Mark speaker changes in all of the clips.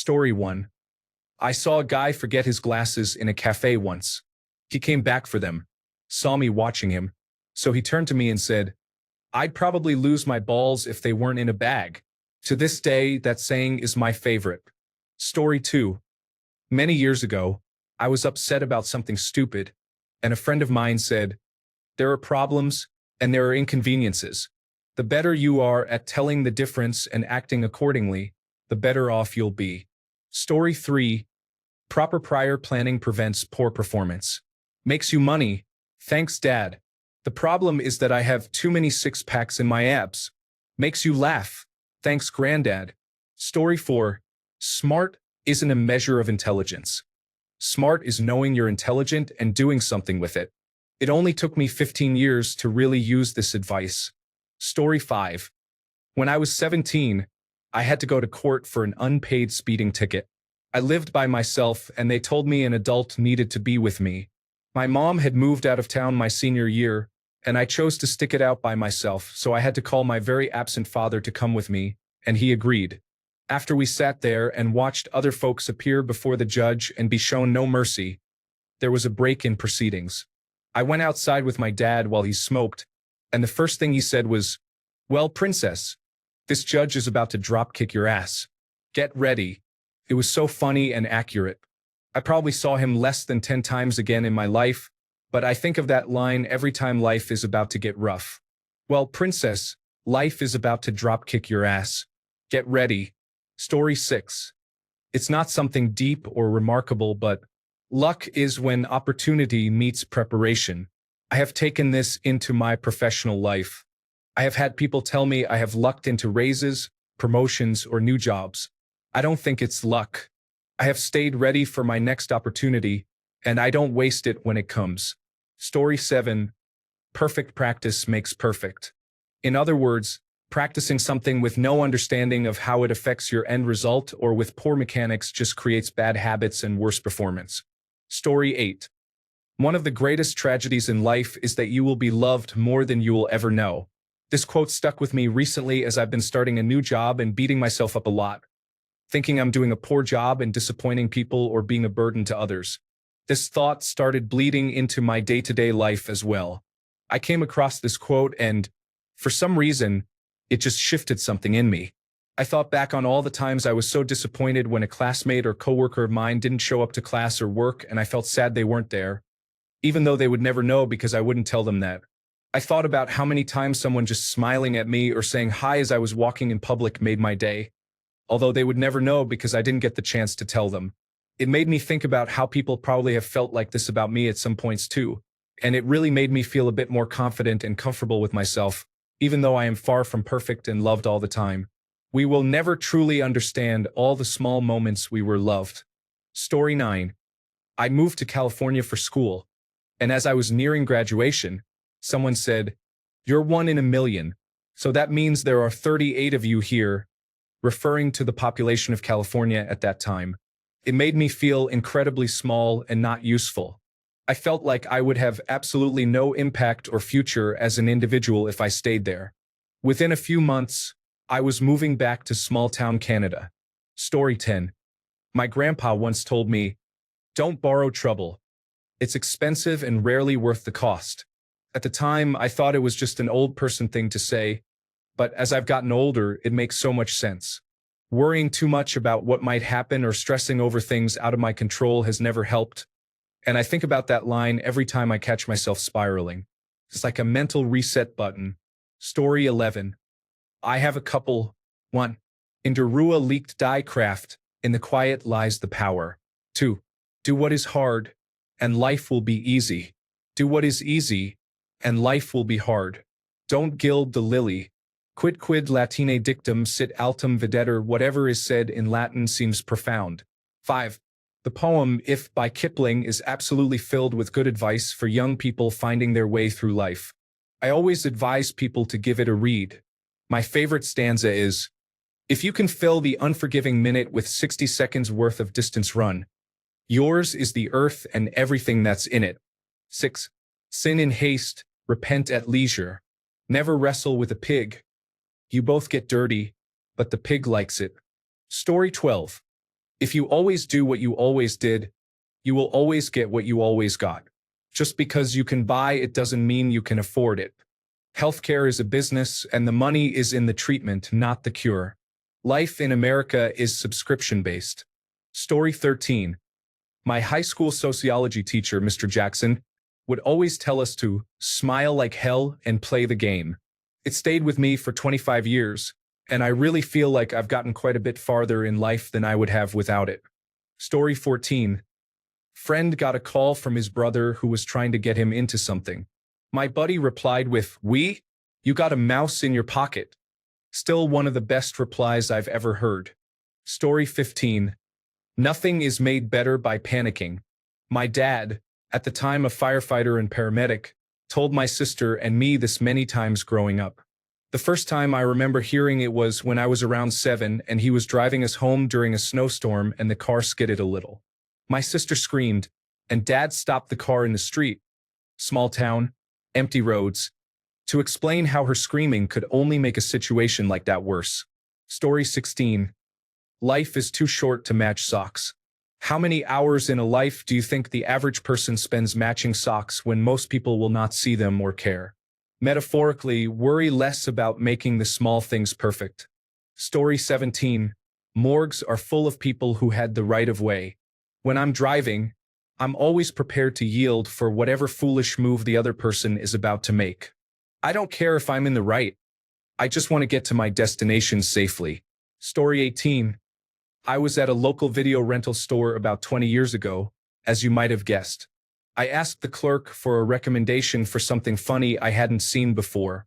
Speaker 1: Story 1. I saw a guy forget his glasses in a cafe once. He came back for them, saw me watching him, so he turned to me and said, "I'd probably lose my balls if they weren't in a bag." To this day, that saying is my favorite. Story 2. Many years ago, I was upset about something stupid, and a friend of mine said, "There are problems, and there are inconveniences. The better you are at telling the difference and acting accordingly, the better off you'll be." Story 3. Proper prior planning prevents poor performance. Makes you money. Thanks, Dad. The problem is that I have too many six-packs in my abs. Makes you laugh. Thanks, Granddad. Story 4. Smart isn't a measure of intelligence. Smart is knowing you're intelligent and doing something with it. It only took me 15 years to really use this advice. Story 5. When I was 17, I had to go to court for an unpaid speeding ticket. I lived by myself and they told me an adult needed to be with me. My mom had moved out of town my senior year, and I chose to stick it out by myself, so I had to call my very absent father to come with me, and he agreed. After we sat there and watched other folks appear before the judge and be shown no mercy, there was a break in proceedings. I went outside with my dad while he smoked, and the first thing he said was, "Well, princess, this judge is about to drop kick your ass. Get ready." It was so funny and accurate. I probably saw him less than 10 times again in my life, but I think of that line every time life is about to get rough. Well, princess, life is about to drop kick your ass. Get ready. Story 6. It's not something deep or remarkable, but luck is when opportunity meets preparation. I have taken this into my professional life. I have had people tell me I have lucked into raises, promotions, or new jobs. I don't think it's luck. I have stayed ready for my next opportunity, and I don't waste it when it comes. Story 7. Perfect practice makes perfect. In other words, practicing something with no understanding of how it affects your end result or with poor mechanics just creates bad habits and worse performance. Story 8. One of the greatest tragedies in life is that you will be loved more than you will ever know. This quote stuck with me recently as I've been starting a new job and beating myself up a lot, thinking I'm doing a poor job and disappointing people or being a burden to others. This thought started bleeding into my day-to-day life as well. I came across this quote and, for some reason, it just shifted something in me. I thought back on all the times I was so disappointed when a classmate or coworker of mine didn't show up to class or work, and I felt sad they weren't there, even though they would never know because I wouldn't tell them that. I thought about how many times someone just smiling at me or saying hi as I was walking in public made my day, although they would never know because I didn't get the chance to tell them. It made me think about how people probably have felt like this about me at some points too, and it really made me feel a bit more confident and comfortable with myself, even though I am far from perfect and loved all the time. We will never truly understand all the small moments we were loved. Story 9. I moved to California for school, and as I was nearing graduation, someone said, "You're one in a million, so that means there are 38 of you here," referring to the population of California at that time. It made me feel incredibly small and not useful. I felt like I would have absolutely no impact or future as an individual if I stayed there. Within a few months, I was moving back to small-town Canada. Story 10. My grandpa once told me, "Don't borrow trouble. It's expensive and rarely worth the cost." At the time, I thought it was just an old person thing to say, but as I've gotten older, it makes so much sense. Worrying too much about what might happen or stressing over things out of my control has never helped, and I think about that line every time I catch myself spiraling. It's like a mental reset button. Story 11. I have a couple. 1. In Derua leaked die craft, in the quiet lies the power. 2. Do what is hard, and life will be easy. Do what is easy, and life will be hard. Don't gild the lily. Quid Latine dictum sit altum videtur. Whatever is said in Latin seems profound. 5. The poem If by Kipling is absolutely filled with good advice for young people finding their way through life. I always advise people to give it a read. My favorite stanza is, "If you can fill the unforgiving minute with 60 seconds worth of distance run, yours is the earth and everything that's in it." 6. Sin in haste, repent at leisure. Never wrestle with a pig. You both get dirty, but the pig likes it. Story 12. If you always do what you always did, you will always get what you always got. Just because you can buy it doesn't mean you can afford it. Healthcare is a business, and the money is in the treatment, not the cure. Life in America is subscription-based. Story 13. My high school sociology teacher, Mr. Jackson, would always tell us to smile like hell and play the game. It stayed with me for 25 years, and I really feel like I've gotten quite a bit farther in life than I would have without it. Story 14. Friend got a call from his brother who was trying to get him into something. My buddy replied with, You got a mouse in your pocket." Still one of the best replies I've ever heard. Story 15. Nothing is made better by panicking. My dad, at the time a firefighter and paramedic, told my sister and me this many times growing up. The first time I remember hearing it was when I was around 7 and he was driving us home during a snowstorm and the car skidded a little. My sister screamed, and Dad stopped the car in the street. Small town, empty roads, to explain how her screaming could only make a situation like that worse. Story 16. Life is too short to match socks. How many hours in a life do you think the average person spends matching socks when most people will not see them or care? Metaphorically, worry less about making the small things perfect. Story 17. Morgues are full of people who had the right of way. When I'm driving, I'm always prepared to yield for whatever foolish move the other person is about to make. I don't care if I'm in the right. I just want to get to my destination safely. Story 18. I was at a local video rental store about 20 years ago, as you might have guessed. I asked the clerk for a recommendation for something funny I hadn't seen before.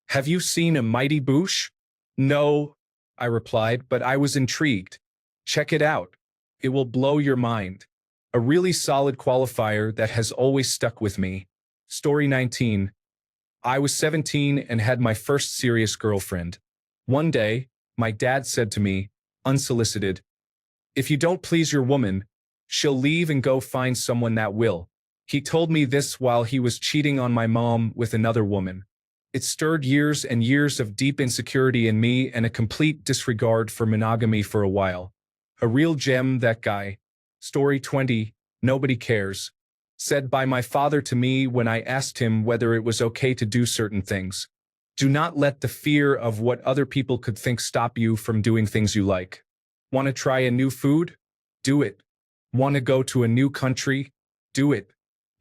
Speaker 1: "Have you seen a Mighty Boosh?" "No," I replied, but I was intrigued. "Check it out. It will blow your mind." A really solid qualifier that has always stuck with me. Story 19. I was 17 and had my first serious girlfriend. One day, my dad said to me, unsolicited, "If you don't please your woman, she'll leave and go find someone that will." He told me this while he was cheating on my mom with another woman. It stirred years and years of deep insecurity in me and a complete disregard for monogamy for a while. A real gem, that guy. Story 20. Nobody cares. Said by my father to me when I asked him whether it was okay to do certain things. Do not let the fear of what other people could think stop you from doing things you like. Want to try a new food? Do it. Want to go to a new country? Do it.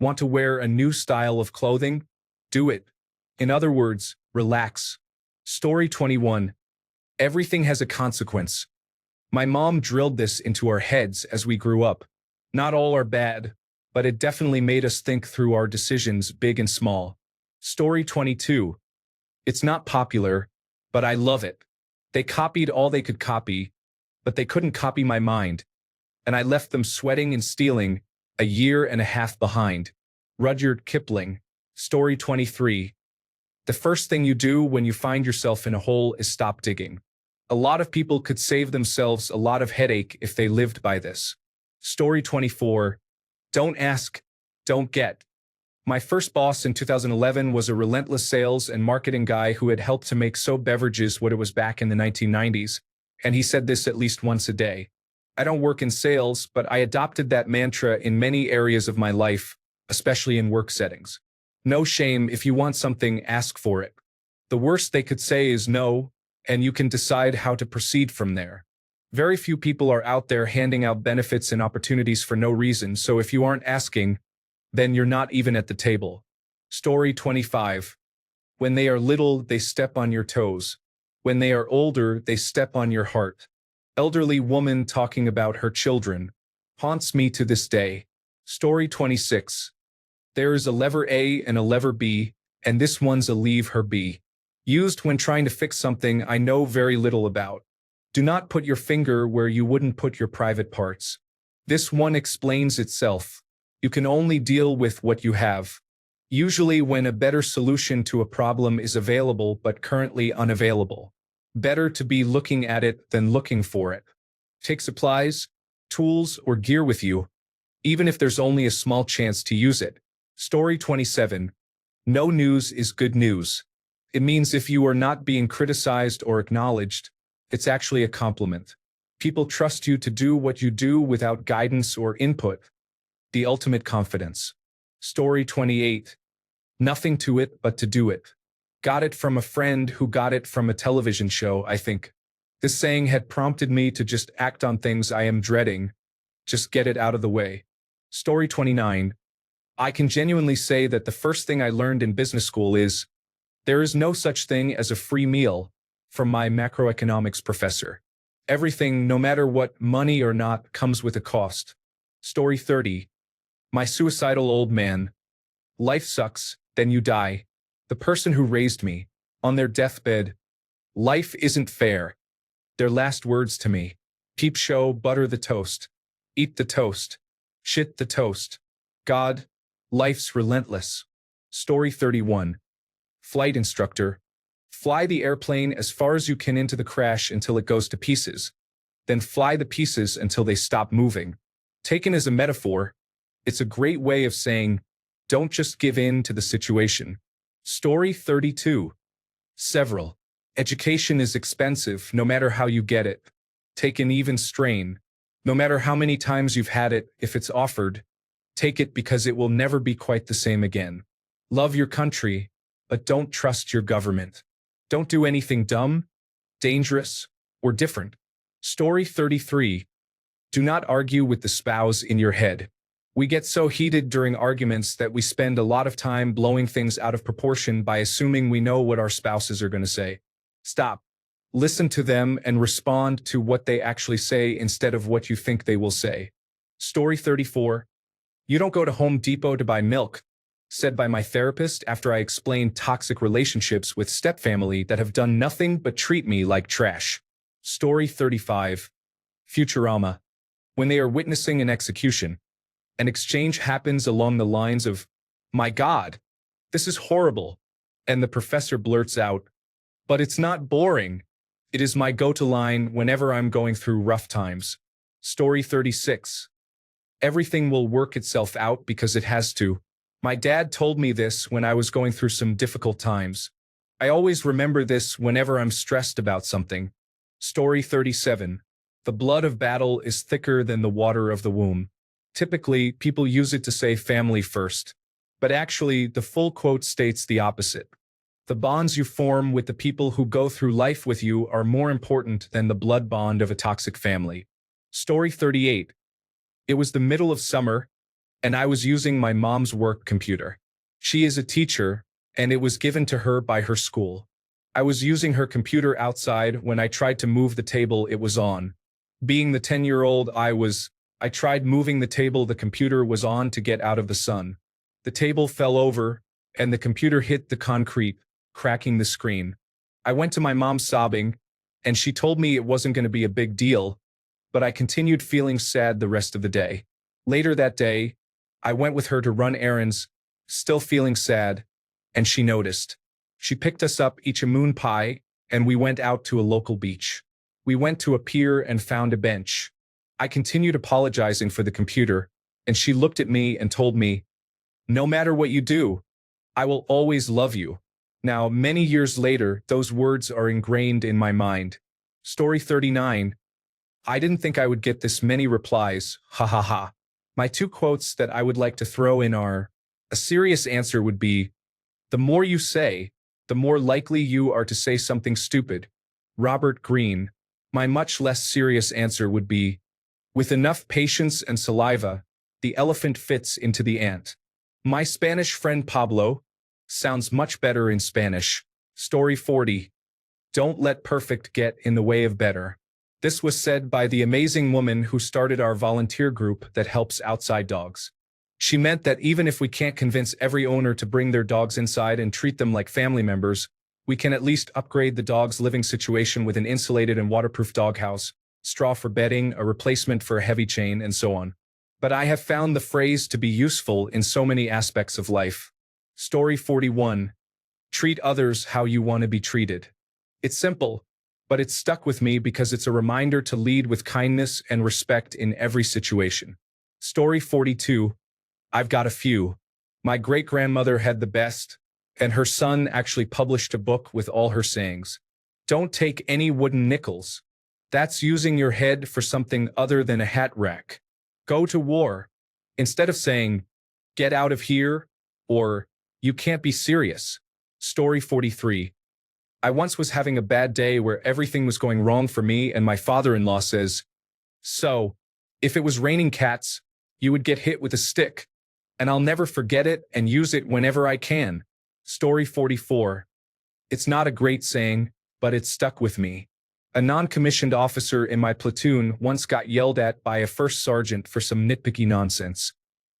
Speaker 1: Want to wear a new style of clothing? Do it. In other words, relax. Story 21. Everything has a consequence. My mom drilled this into our heads as we grew up. Not all are bad, but it definitely made us think through our decisions, big and small. Story 22. It's not popular, but I love it. They copied all they could copy, but they couldn't copy my mind. And I left them sweating and stealing, a year and a half behind. Rudyard Kipling. Story 23. The first thing you do when you find yourself in a hole is stop digging. A lot of people could save themselves a lot of headache if they lived by this. Story 24. Don't ask, don't get. My first boss in 2011 was a relentless sales and marketing guy who had helped to make So Beverages what it was back in the 1990s, and he said this at least once a day. I don't work in sales, but I adopted that mantra in many areas of my life, especially in work settings. No shame, if you want something, ask for it. The worst they could say is no, and you can decide how to proceed from there. Very few people are out there handing out benefits and opportunities for no reason, so if you aren't asking, then you're not even at the table. Story 25. When they are little, they step on your toes. When they are older, they step on your heart. Elderly woman talking about her children. Haunts me to this day. Story 26. There is a lever A and a lever B, and this one's a leave her be. Used when trying to fix something I know very little about. Do not put your finger where you wouldn't put your private parts. This one explains itself. You can only deal with what you have. Usually when a better solution to a problem is available but currently unavailable. Better to be looking at it than looking for it. Take supplies, tools, or gear with you, even if there's only a small chance to use it. Story 27. No news is good news. It means if you are not being criticized or acknowledged, it's actually a compliment. People trust you to do what you do without guidance or input. The ultimate confidence. Story 28. Nothing to it but to do it. Got it from a friend who got it from a television show, I think. This saying had prompted me to just act on things I am dreading. Just get it out of the way. Story 29. I can genuinely say that the first thing I learned in business school is, there is no such thing as a free meal, from my macroeconomics professor. Everything, no matter what, money or not, comes with a cost. Story 30. My suicidal old man. Life sucks, then you die. The person who raised me, on their deathbed. Life isn't fair. Their last words to me. Peep show, butter the toast. Eat the toast. Shit the toast. God, life's relentless. Story 31. Flight instructor. Fly the airplane as far as you can into the crash until it goes to pieces. Then fly the pieces until they stop moving. Taken as a metaphor, it's a great way of saying, don't just give in to the situation. Story 32. Several. Education is expensive, no matter how you get it. Take an even strain. No matter how many times you've had it, if it's offered, take it because it will never be quite the same again. Love your country, but don't trust your government. Don't do anything dumb, dangerous, or different. Story 33. Do not argue with the spouse in your head. We get so heated during arguments that we spend a lot of time blowing things out of proportion by assuming we know what our spouses are going to say. Stop. Listen to them and respond to what they actually say instead of what you think they will say. Story 34. You don't go to Home Depot to buy milk, said by my therapist after I explained toxic relationships with stepfamily that have done nothing but treat me like trash. Story 35. Futurama. When they are witnessing an execution, an exchange happens along the lines of, "My God, this is horrible," and the professor blurts out, "But it's not boring." It is my go-to line whenever I'm going through rough times. Story 36. Everything will work itself out because it has to. My dad told me this when I was going through some difficult times. I always remember this whenever I'm stressed about something. Story 37. The blood of battle is thicker than the water of the womb. Typically, people use it to say family first, but actually, the full quote states the opposite. The bonds you form with the people who go through life with you are more important than the blood bond of a toxic family. Story 38. It was the middle of summer, and I was using my mom's work computer. She is a teacher, and it was given to her by her school. I was using her computer outside when I tried to move the table it was on. Being the 10-year-old I tried moving the table the computer was on to get out of the sun. The table fell over, and the computer hit the concrete, cracking the screen. I went to my mom sobbing, and she told me it wasn't going to be a big deal, but I continued feeling sad the rest of the day. Later that day, I went with her to run errands, still feeling sad, and she noticed. She picked us up each a moon pie, and we went out to a local beach. We went to a pier and found a bench. I continued apologizing for the computer, and she looked at me and told me, "No matter what you do, I will always love you." Now, many years later, those words are ingrained in my mind. Story 39. I didn't think I would get this many replies, ha ha ha. My two quotes that I would like to throw in are, a serious answer would be, the more you say, the more likely you are to say something stupid. Robert Greene. My much less serious answer would be, with enough patience and saliva, the elephant fits into the ant. My Spanish friend Pablo. Sounds much better in Spanish. Story 40. Don't let perfect get in the way of better. This was said by the amazing woman who started our volunteer group that helps outside dogs. She meant that even if we can't convince every owner to bring their dogs inside and treat them like family members, we can at least upgrade the dog's living situation with an insulated and waterproof doghouse, straw for bedding, a replacement for a heavy chain, and so on. But I have found the phrase to be useful in so many aspects of life. Story 41. Treat others how you want to be treated. It's simple, but it's stuck with me because it's a reminder to lead with kindness and respect in every situation. Story 42. I've got a few. My great-grandmother had the best, and her son actually published a book with all her sayings. Don't take any wooden nickels. That's using your head for something other than a hat rack. Go to war. Instead of saying, get out of here, or you can't be serious. Story 43. I once was having a bad day where everything was going wrong for me, and my father-in-law says, so, if it was raining cats, you would get hit with a stick, and I'll never forget it and use it whenever I can. Story 44. It's not a great saying, but it stuck with me. A non-commissioned officer in my platoon once got yelled at by a first sergeant for some nitpicky nonsense.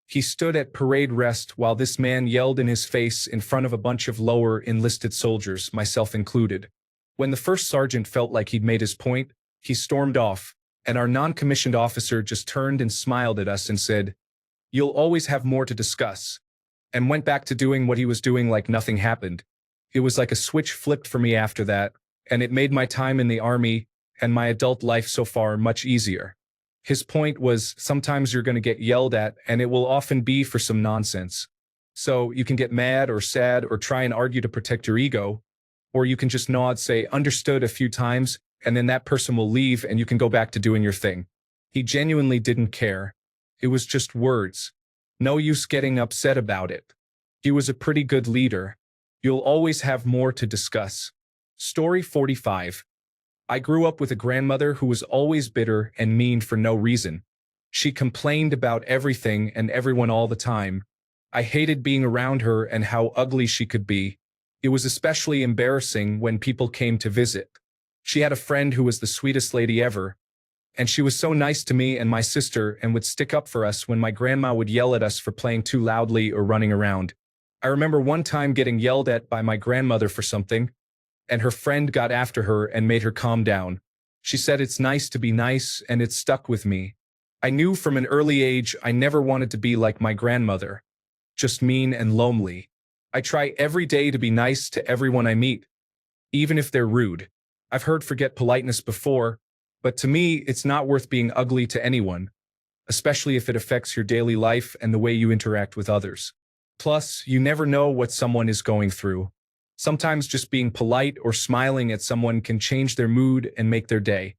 Speaker 1: He stood at parade rest while this man yelled in his face in front of a bunch of lower enlisted soldiers, myself included. When the first sergeant felt like he'd made his point, he stormed off, and our non-commissioned officer just turned and smiled at us and said, "You'll always have more to discuss," and went back to doing what he was doing like nothing happened. It was like a switch flipped for me after that, and it made my time in the army and my adult life so far much easier. His point was, sometimes you're going to get yelled at, and it will often be for some nonsense. So you can get mad or sad or try and argue to protect your ego, or you can just nod, say, understood a few times, and then that person will leave and you can go back to doing your thing. He genuinely didn't care. It was just words. No use getting upset about it. He was a pretty good leader. You'll always have more to discuss. Story 45. I grew up with a grandmother who was always bitter and mean for no reason. She complained about everything and everyone all the time. I hated being around her and how ugly she could be. It was especially embarrassing when people came to visit. She had a friend who was the sweetest lady ever, and she was so nice to me and my sister and would stick up for us when my grandma would yell at us for playing too loudly or running around. I remember one time getting yelled at by my grandmother for something, and her friend got after her and made her calm down. She said it's nice to be nice, and it stuck with me. I knew from an early age I never wanted to be like my grandmother, just mean and lonely. I try every day to be nice to everyone I meet, even if they're rude. I've heard forget politeness before, but to me it's not worth being ugly to anyone, especially if it affects your daily life and the way you interact with others. Plus, you never know what someone is going through. Sometimes just being polite or smiling at someone can change their mood and make their day.